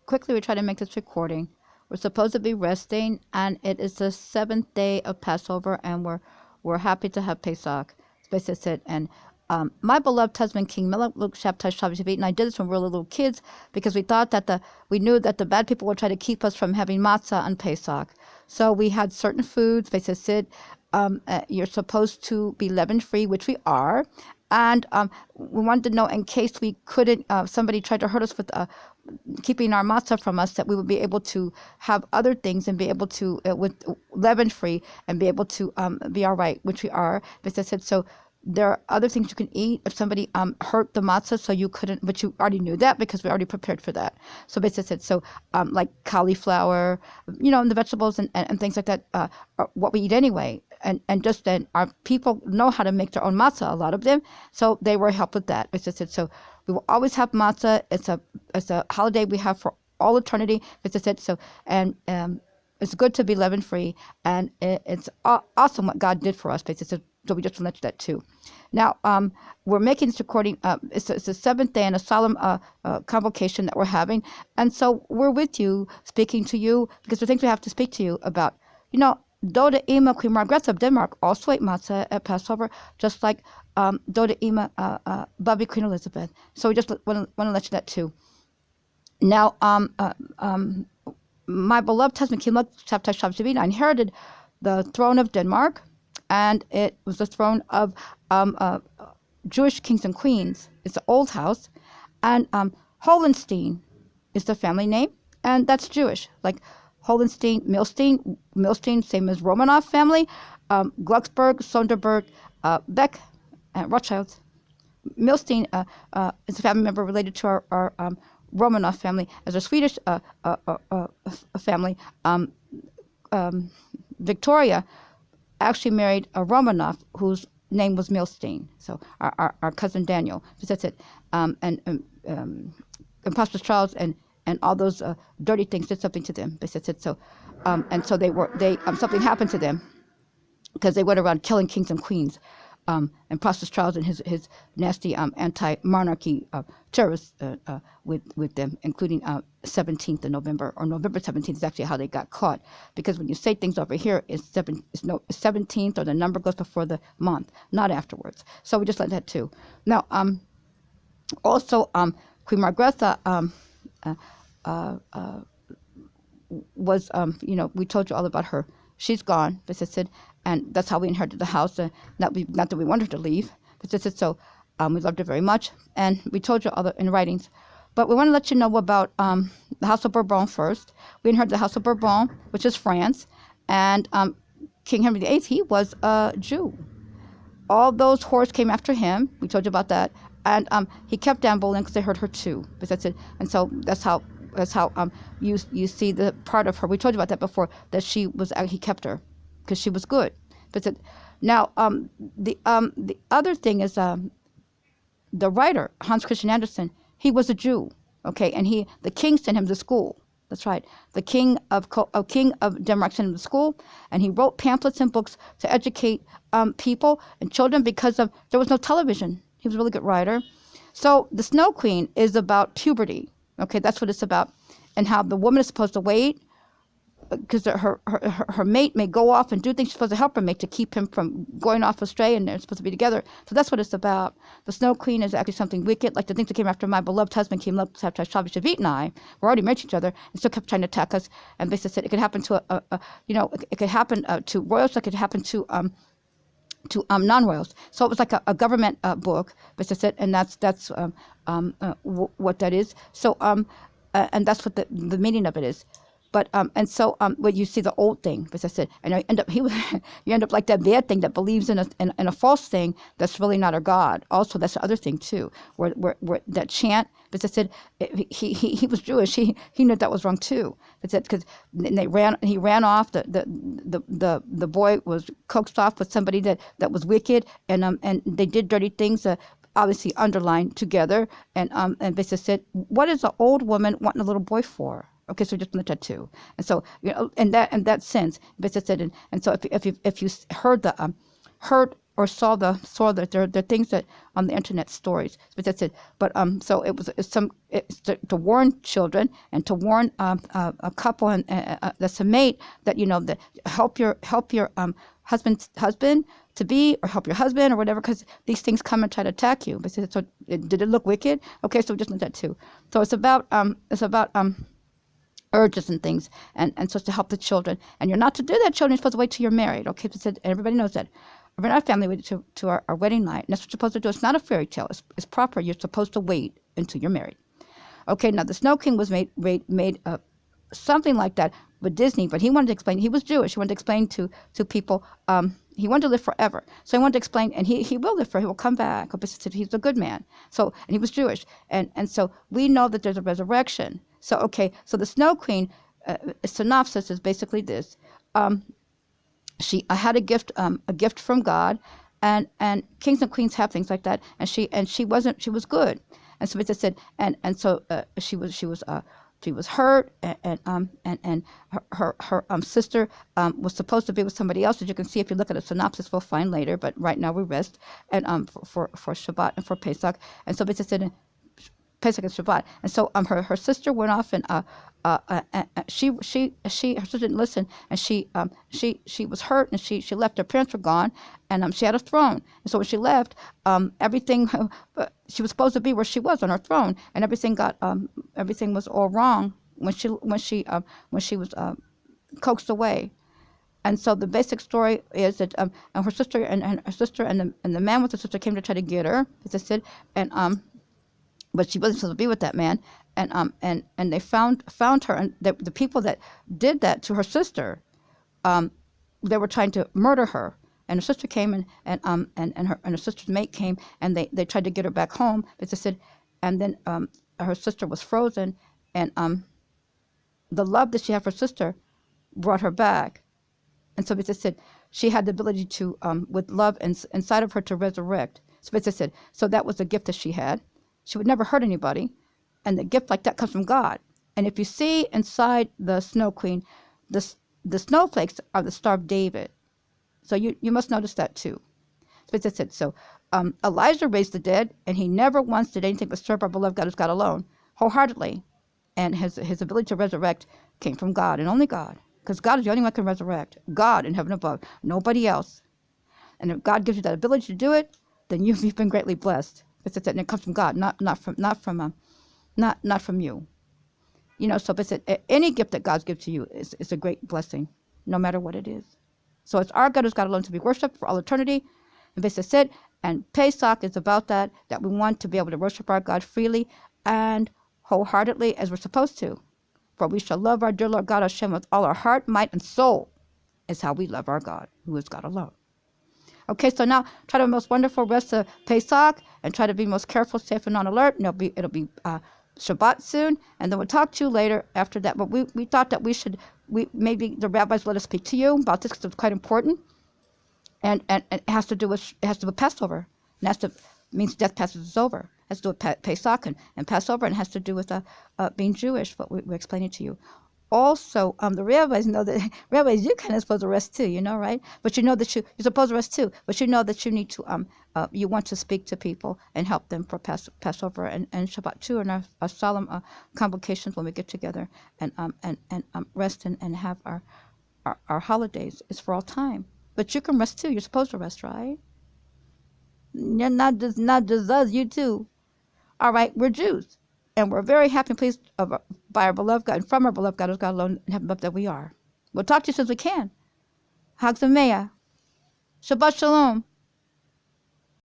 quickly we try to make this recording. We're supposed to be resting, and it is the 7th day of Passover, and we're happy to have Pesach. That's it. And my beloved husband, King Melech SHABBAT SHALOM, and I did this when we were little kids because we thought that we knew that the bad people would try to keep us from having matzah on Pesach. So we had certain foods. You're supposed to be leaven-free, which we are. And we wanted to know, in case we couldn't, somebody tried to hurt us with keeping our matzah from us, that we would be able to have other things and be able to, with leaven-free, and be able to be all right, which we are. But I said, so there are other things you can eat if somebody hurt the matzah, so you couldn't, but you already knew that because we already prepared for that. So basically said, so like cauliflower, and the vegetables and things like that, are what we eat anyway. And just then, our people know how to make their own matzah, a lot of them, so they were helped with that. Basically said, so we will always have matzah. It's a holiday we have for all eternity. Basically said, so and it's good to be leaven-free, and it's awesome what God did for us. Basically, so we just want to let you that too. Now, we're making this recording. It's the 7th day and a solemn convocation that we're having. And so we're with you, speaking to you, because the things we have to speak to you about. Doda Ima Queen Margaret of Denmark also ate matzah at Passover, just like Doda Ima Bubby Queen Elizabeth. So we just want to let you that too. Now, my beloved husband, King SHABBAT SHALOM, I inherited the throne of Denmark, and it was the throne of Jewish kings and queens. It's an old house, and Hohenstein is the family name, and that's Jewish. Like Hohenstein, Milstein, same as Romanov family, Glucksberg, Sonderberg, Beck, and Rothschild. Milstein is a family member related to our Romanov family, as a Swedish family. Victoria actually married a Romanov whose name was Milstein. So our cousin Daniel. So that's it. And Pastor Charles and all those dirty things did something to them. They said so, and so something happened to them because they went around killing kings and queens. And Pastor Charles and his nasty anti-monarchy terrorists with them, including 17th of November, or November 17th is actually how they got caught. Because when you say things over here, it's 17th, or the number goes before the month, not afterwards. So we just let that too. Now, also Queen Margrethe was, we told you all about her. She's gone, visited, and that's how we inherited the house. Not that we wanted her to leave, visited. So we loved her very much, and we told you all in writings. But we want to let you know about the House of Bourbon first. We inherited the House of Bourbon, which is France, and King Henry VIII, he was a Jew. All those whores came after him. We told you about that, and he kept Anne Boleyn because they hurt her too. Visited, and so that's how you see the part of her. We told you about that before, that he kept her because she was good. But now the other thing is the writer Hans Christian Andersen. He was a Jew, okay, and the king sent him to school. That's right. The king of Denmark sent him to school, and he wrote pamphlets and books to educate people and children because there was no television. He was a really good writer. So the Snow Queen is about puberty. Okay, that's what it's about, and how the woman is supposed to wait because her mate may go off and do things she's supposed to help her mate to keep him from going off astray, and they're supposed to be together. So that's what it's about. The Snow Queen is actually something wicked, like the things that came after my beloved husband came up after Shabbos Shavit and I were already married to each other, and still kept trying to attack us. And basically said it could happen to it could happen to royals, like it could happen to non-royals. So it was like a government book, basically, and that's what that is. So and that's what the meaning of it is. But and so when you see the old thing, as I said, and you end up like that bad thing that believes in a false thing that's really not a God. Also, that's the other thing too, where that chant. But I said he was Jewish. He knew that was wrong too. Because he ran off. The boy was coaxed off with somebody that was wicked, and they did dirty things. Obviously underlined together, and basically said, what is an old woman wanting a little boy for? Okay, so just the tattoo, and so in that sense, basically said, and so if you heard or saw that there are things that on the internet stories. But that's it. But so it's to warn children and to warn a couple and that's a mate that that help your husband to be, or help your husband or whatever, because these things come and try to attack you. But so did it look wicked? Okay, so just like that too. So it's about urges and things, and so it's to help the children. And you're not to do that, children. You're supposed to wait till you're married. Okay, so everybody knows that. We're in our family waited to our wedding night, and that's what you're supposed to do. It's not a fairy tale. It's proper. You're supposed to wait until you're married. Okay, now the Snow King was made something like that with Disney, but he wanted to explain. He was Jewish. He wanted to explain to people. He wanted to live forever, so he wanted to explain, and he will live forever. He will come back. He's a good man. So, and he was Jewish, and so we know that there's a resurrection. So okay, so the Snow Queen synopsis is basically this. She had a gift from God, and kings and queens have things like that, and she was good, and so it said, and so she was hurt, and her sister was supposed to be with somebody else, as you can see if you look at a synopsis. We'll find later, but right now we rest, and for Shabbat and for Pesach, and so it said Pesach and Shabbat, and so her sister went off, and her sister didn't listen, and she was hurt, and she left. Her parents were gone, and she had a throne, and so when she left, everything she was supposed to be where she was on her throne, and everything was all wrong when she was coaxed away. And so the basic story is that her sister and the man with the sister came to try to get her, as I said, and but she wasn't supposed to be with that man, and they found her, and the people that did that to her sister, they were trying to murder her, and her sister came, and her sister's mate came, and they tried to get her back home, but they said, and then her sister was frozen, and the love that she had for her sister brought her back, and so they said she had the ability to with love inside of her to resurrect. So they said, so that was the gift that she had. She would never hurt anybody, and the gift like that comes from God. And if you see inside the Snow Queen, the snowflakes are the Star of David. So you must notice that too. So it said, so Elijah raised the dead, and he never once did anything but serve our beloved God who's God alone, wholeheartedly. And his ability to resurrect came from God, and only God, because God is the only one who can resurrect. God in heaven above, nobody else. And if God gives you that ability to do it, then you've been greatly blessed. And it comes from God, not from you. So any gift that God gives to you is a great blessing, no matter what it is. So it's our God who's God alone to be worshipped for all eternity. And that's it. And Pesach is about that we want to be able to worship our God freely and wholeheartedly as we're supposed to. For we shall love our dear Lord God Hashem with all our heart, might, and soul, is how we love our God, who is God alone. Okay, so now try to most wonderful rest of Pesach, and try to be most careful, safe, and on alert. And it'll be Shabbat soon, and then we'll talk to you later after that. But we thought that maybe the rabbis let us speak to you about this because it's quite important, and it has to do with Passover, and means death passes over. It has to do with Pesach and Passover, and it has to do with being Jewish. But we're explaining to you. Also, the rabbis know that rabbis, you kind of supposed to rest too, right? But you know that you're supposed to rest too. But you know that you need to you want to speak to people and help them for Passover and Shabbat too, and our solemn convocations when we get together and rest and have our holidays. It's for all time. But you can rest too. You're supposed to rest, right? You're not just us. You too. All right, we're Jews. And we're very happy and pleased by our beloved God, and from our beloved God, who's God alone, and heaven above that we are. We'll talk to you as soon as we can. Chag Samaech. Shabbat Shalom.